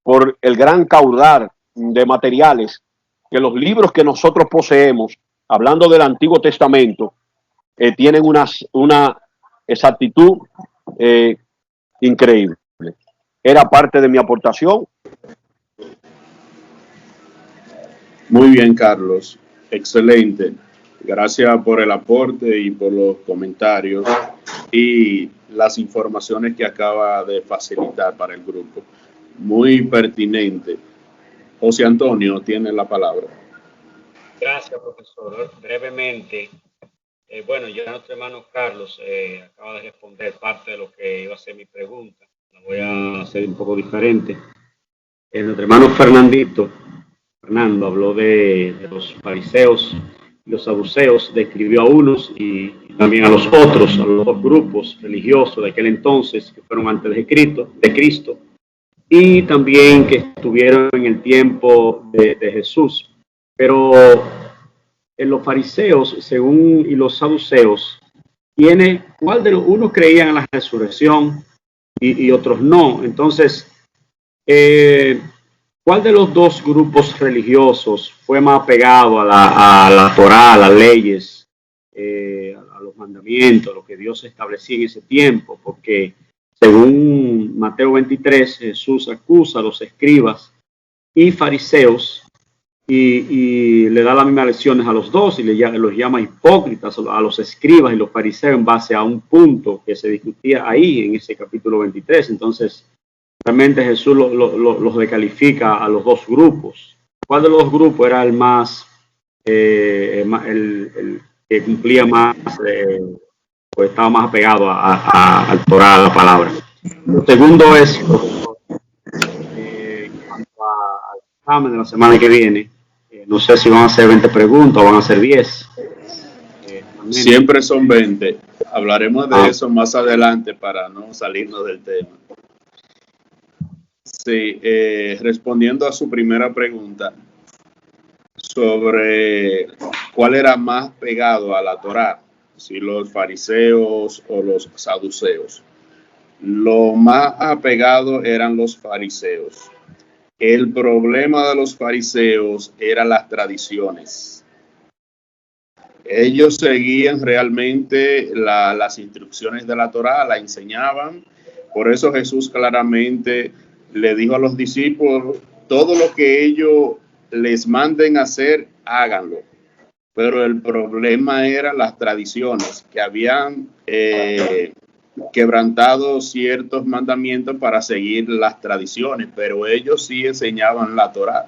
por el gran caudal de materiales que los libros que nosotros poseemos, hablando del Antiguo Testamento, tienen una exactitud increíble. Era parte de mi aportación. Muy bien, Carlos. Excelente. Gracias por el aporte y por los comentarios y las informaciones que acaba de facilitar para el grupo. Muy pertinente. José Antonio tiene la palabra. Gracias, profesor. Brevemente, Bueno, ya nuestro hermano Carlos acaba de responder parte de lo que iba a ser mi pregunta. La voy a hacer un poco diferente. Nuestro hermano Fernando, habló de los fariseos y los saduceos, describió a unos y también a los otros, a los dos grupos religiosos de aquel entonces que fueron antes de Cristo, y también que estuvieron en el tiempo de Jesús. Pero en los fariseos, y los saduceos, ¿cuál de los unos creían en la resurrección y otros no? Entonces, ¿cuál de los dos grupos religiosos fue más apegado a la Torá, a las leyes, a los mandamientos, a lo que Dios establecía en ese tiempo? Porque según Mateo 23, Jesús acusa a los escribas y fariseos y le da las mismas lecciones a los dos y los llama hipócritas a los escribas y los fariseos en base a un punto que se discutía ahí en ese capítulo 23. Entonces, realmente Jesús los descalifica a los dos grupos. ¿Cuál de los dos grupos era el más, el que cumplía más, o estaba más apegado al Torah, a la palabra? Lo segundo es, en cuanto al examen de la semana que viene, no sé si van a ser 20 preguntas o van a ser 10. Siempre son 20. Hablaremos de eso más adelante para no salirnos del tema. Sí, respondiendo a su primera pregunta sobre cuál era más pegado a la Torá, si los fariseos o los saduceos. Lo más apegado eran los fariseos. El problema de los fariseos eran las tradiciones. Ellos seguían realmente las instrucciones de la Torá, la enseñaban. Por eso Jesús claramente le dijo a los discípulos, todo lo que ellos les manden hacer, háganlo. Pero el problema eran las tradiciones, que habían quebrantado ciertos mandamientos para seguir las tradiciones, pero ellos sí enseñaban la Torá.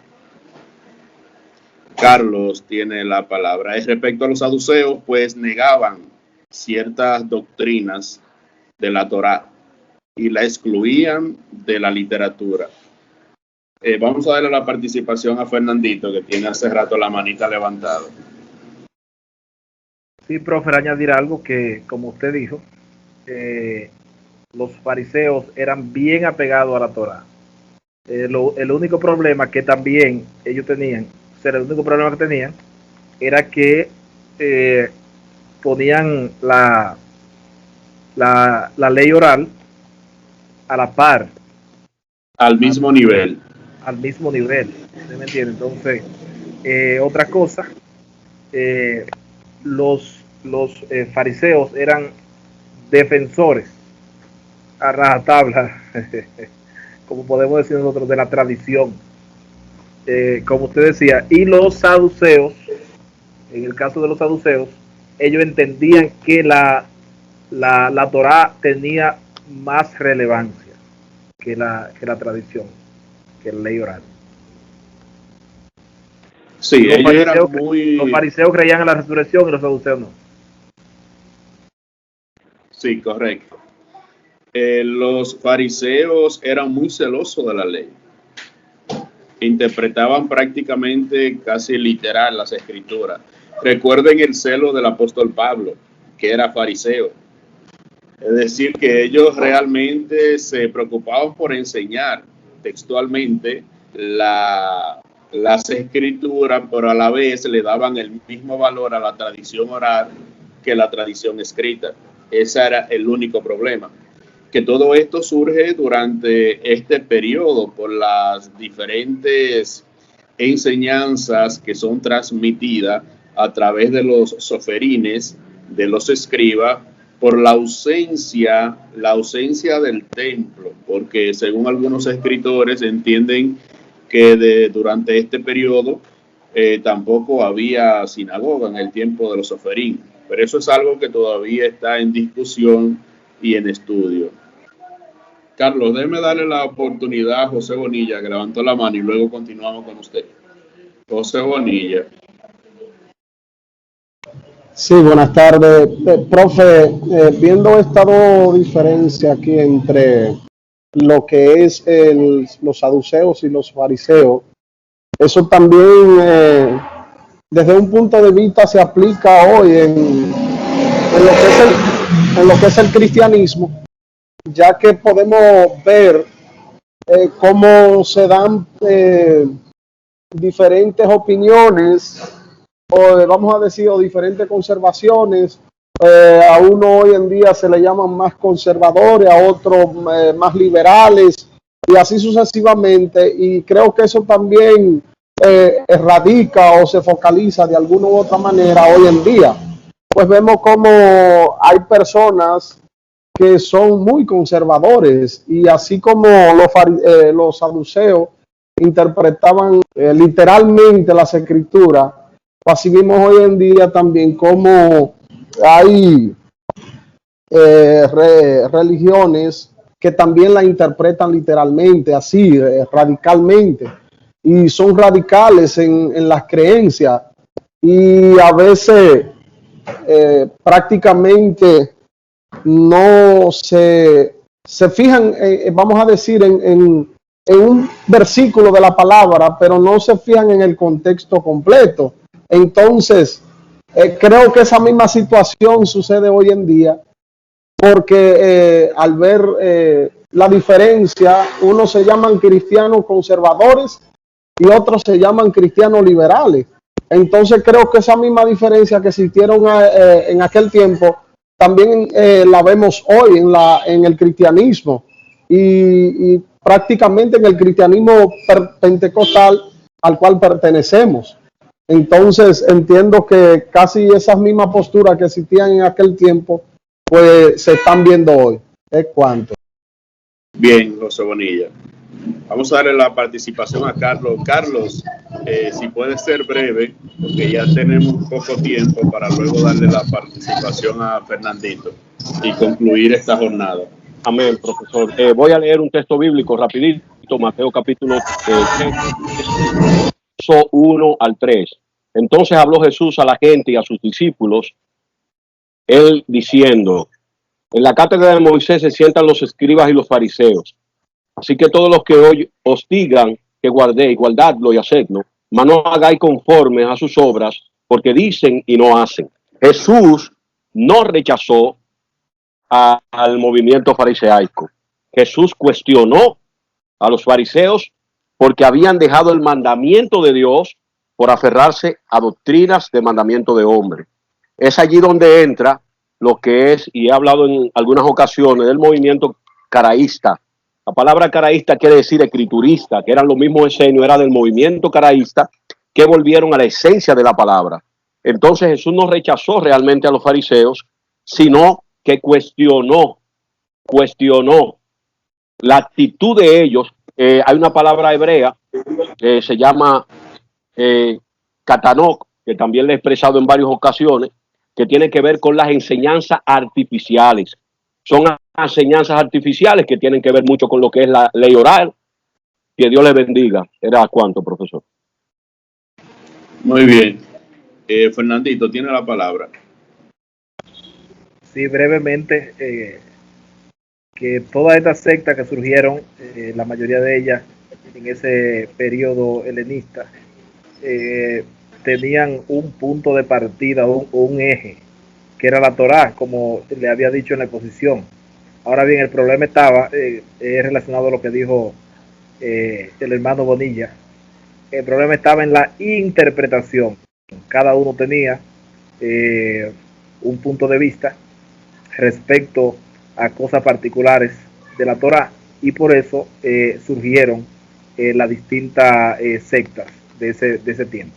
Carlos tiene la palabra. Respecto a los saduceos, pues negaban ciertas doctrinas de la Torá y la excluían de la literatura. Vamos a darle la participación a Fernandito, que tiene hace rato la manita levantada. Sí, profe, añadir algo que, como usted dijo, los fariseos eran bien apegados a la Torá. El único problema que también ellos tenían, el único problema que tenían era que ponían la ley oral a la par. Al mismo nivel. Al mismo nivel, ¿usted me entiende? Entonces, otra cosa, los fariseos eran defensores a rajatabla, como podemos decir nosotros, de la tradición, como usted decía. Y los saduceos, en el caso de los saduceos, ellos entendían que la Torá tenía más relevancia que la tradición, que la ley oral. Sí, los fariseos creían en la resurrección y los saduceos no. Sí, correcto. Los fariseos eran muy celosos de la ley. Interpretaban prácticamente casi literal las escrituras. Recuerden el celo del apóstol Pablo, que era fariseo. Es decir, que ellos realmente se preocupaban por enseñar textualmente las escrituras, pero a la vez le daban el mismo valor a la tradición oral que la tradición escrita. Ese era el único problema. Que todo esto surge durante este periodo por las diferentes enseñanzas que son transmitidas a través de los soferines, de los escribas, por la ausencia del templo, porque según algunos escritores entienden que durante este periodo tampoco había sinagoga en el tiempo de los soferín, pero eso es algo que todavía está en discusión y en estudio. Carlos, déjeme darle la oportunidad a José Bonilla, que levantó la mano, y luego continuamos con usted. José Bonilla. Sí, buenas tardes. Profe, viendo esta diferencia aquí entre lo que es los saduceos y los fariseos, eso también desde un punto de vista se aplica hoy en lo que es el cristianismo, ya que podemos ver cómo se dan diferentes opiniones o vamos a decir, o diferentes conservaciones. A uno hoy en día se le llaman más conservadores, a otros más liberales, y así sucesivamente. Y creo que eso también radica o se focaliza de alguna u otra manera hoy en día. Pues vemos como hay personas que son muy conservadores y así como los saduceos interpretaban literalmente las escrituras, así vimos hoy en día también como hay religiones que también la interpretan literalmente, así, radicalmente, y son radicales en las creencias y a veces prácticamente no se fijan, vamos a decir, en un versículo de la palabra, pero no se fijan en el contexto completo. Entonces, creo que esa misma situación sucede hoy en día, porque al ver la diferencia, unos se llaman cristianos conservadores y otros se llaman cristianos liberales. Entonces creo que esa misma diferencia que existieron en aquel tiempo, también la vemos hoy en el cristianismo y prácticamente en el cristianismo pentecostal al cual pertenecemos. Entonces entiendo que casi esas mismas posturas que existían en aquel tiempo, pues se están viendo hoy. ¿Es cuánto? Bien, José Bonilla. Vamos a darle la participación a Carlos. Carlos, si puede ser breve, porque ya tenemos poco tiempo para luego darle la participación a Fernandito y concluir esta jornada. Amén, profesor. Voy a leer un texto bíblico rapidito, Mateo capítulo 3, verso 1 al 3. Entonces habló Jesús a la gente y a sus discípulos, él diciendo: en la cátedra de Moisés se sientan los escribas y los fariseos. Así que todos los que hoy os digan que guardadlo y hacedlo, mas no hagáis conforme a sus obras, porque dicen y no hacen. Jesús no rechazó al movimiento fariseico. Jesús cuestionó a los fariseos porque habían dejado el mandamiento de Dios por aferrarse a doctrinas de mandamiento de hombre. Es allí donde entra lo que es, y he hablado en algunas ocasiones, del movimiento caraísta. La palabra caraísta quiere decir escriturista, que eran los mismos esenios, era del movimiento caraísta, que volvieron a la esencia de la palabra. Entonces Jesús no rechazó realmente a los fariseos, sino que cuestionó la actitud de ellos. Hay una palabra hebrea que se llama katanok, que también le he expresado en varias ocasiones, que tiene que ver con las enseñanzas artificiales. Son enseñanzas artificiales que tienen que ver mucho con lo que es la ley oral. Que Dios les bendiga. ¿Era cuánto, profesor? Muy bien. Fernandito, tiene la palabra. Sí, brevemente, que todas estas sectas que surgieron, la mayoría de ellas en ese periodo helenista, tenían un punto de partida o un eje, que era la Torá, como le había dicho en la exposición. Ahora bien, el problema estaba relacionado a lo que dijo el hermano Bonilla. El problema estaba en la interpretación. Cada uno tenía un punto de vista respecto a cosas particulares de la Torá, y por eso surgieron las distintas sectas de ese tiempo.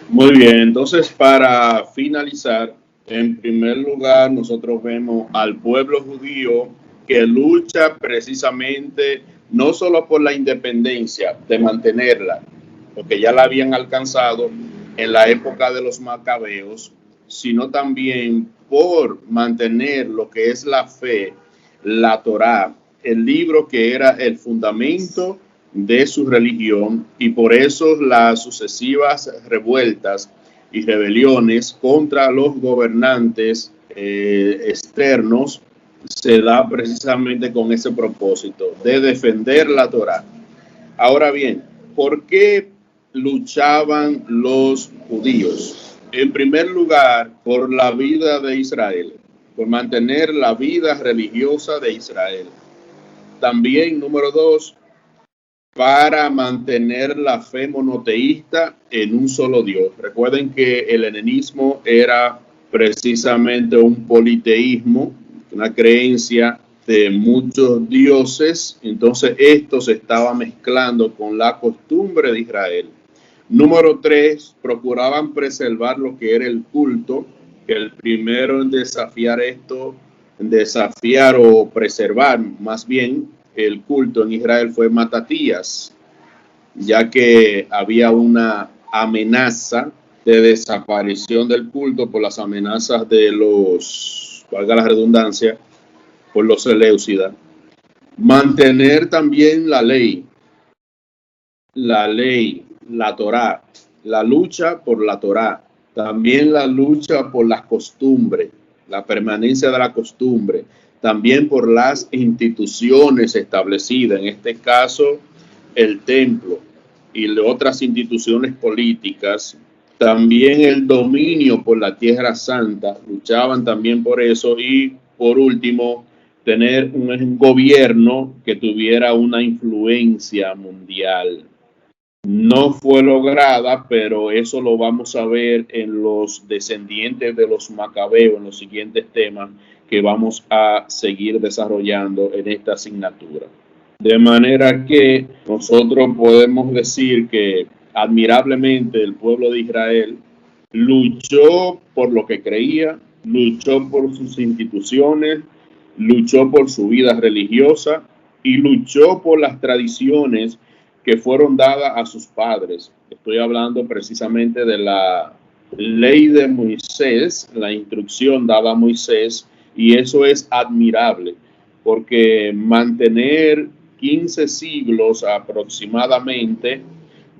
Muy bien, entonces para finalizar, en primer lugar nosotros vemos al pueblo judío que lucha precisamente no solo por la independencia, de mantenerla, porque ya la habían alcanzado en la época de los macabeos, sino también por mantener lo que es la fe, la Torá, el libro que era el fundamento de su religión, y por eso las sucesivas revueltas y rebeliones contra los gobernantes externos se da precisamente con ese propósito de defender la Torá. Ahora bien, ¿por qué luchaban los judíos? En primer lugar, por la vida de Israel, por mantener la vida religiosa de Israel. También, número 2, para mantener la fe monoteísta en un solo Dios. Recuerden que el helenismo era precisamente un politeísmo, una creencia de muchos dioses, entonces esto se estaba mezclando con la costumbre de Israel. Número 3, procuraban preservar lo que era el culto, que el primero en desafiar o preservar más bien el culto en Israel fue Matatías, ya que había una amenaza de desaparición del culto por las amenazas de los, valga la redundancia, por los seleucidas. Mantener también la ley, la Torá, la lucha por la Torá, también la lucha por las costumbres, la permanencia de la costumbre, también por las instituciones establecidas, en este caso el templo y otras instituciones políticas, también el dominio por la Tierra Santa, luchaban también por eso, y por último, tener un gobierno que tuviera una influencia mundial. No fue lograda, pero eso lo vamos a ver en los descendientes de los macabeos, en los siguientes temas que vamos a seguir desarrollando en esta asignatura. De manera que nosotros podemos decir que admirablemente el pueblo de Israel luchó por lo que creía, luchó por sus instituciones, luchó por su vida religiosa y luchó por las tradiciones que fueron dadas a sus padres. Estoy hablando precisamente de la ley de Moisés, la instrucción dada a Moisés, y eso es admirable, porque mantener 15 siglos aproximadamente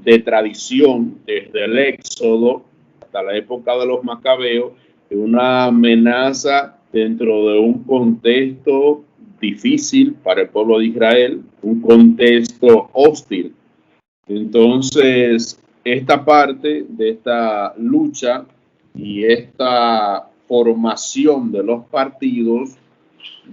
de tradición, desde el Éxodo hasta la época de los macabeos, es una amenaza dentro de un contexto difícil para el pueblo de Israel, un contexto hostil. Entonces, esta parte de esta lucha y esta formación de los partidos,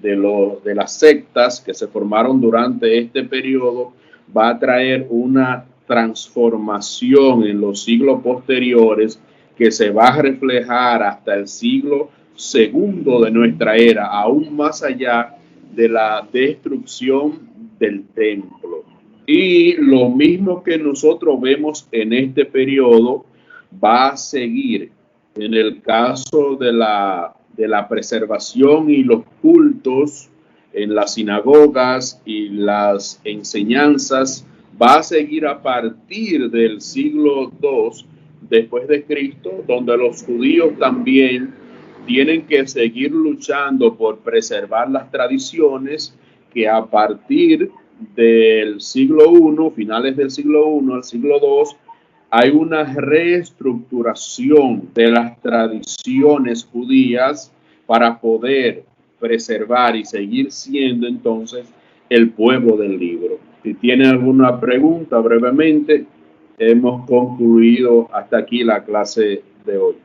de las sectas que se formaron durante este periodo, va a traer una transformación en los siglos posteriores que se va a reflejar hasta el siglo segundo de nuestra era, aún más allá de la destrucción del templo. Y lo mismo que nosotros vemos en este periodo va a seguir en el caso de la preservación y los cultos en las sinagogas y las enseñanzas, va a seguir a partir del siglo II después de Cristo, donde los judíos también tienen que seguir luchando por preservar las tradiciones que a partir del siglo I, finales del siglo I al siglo II, hay una reestructuración de las tradiciones judías para poder preservar y seguir siendo entonces el pueblo del libro. Si tienen alguna pregunta brevemente, hemos concluido hasta aquí la clase de hoy.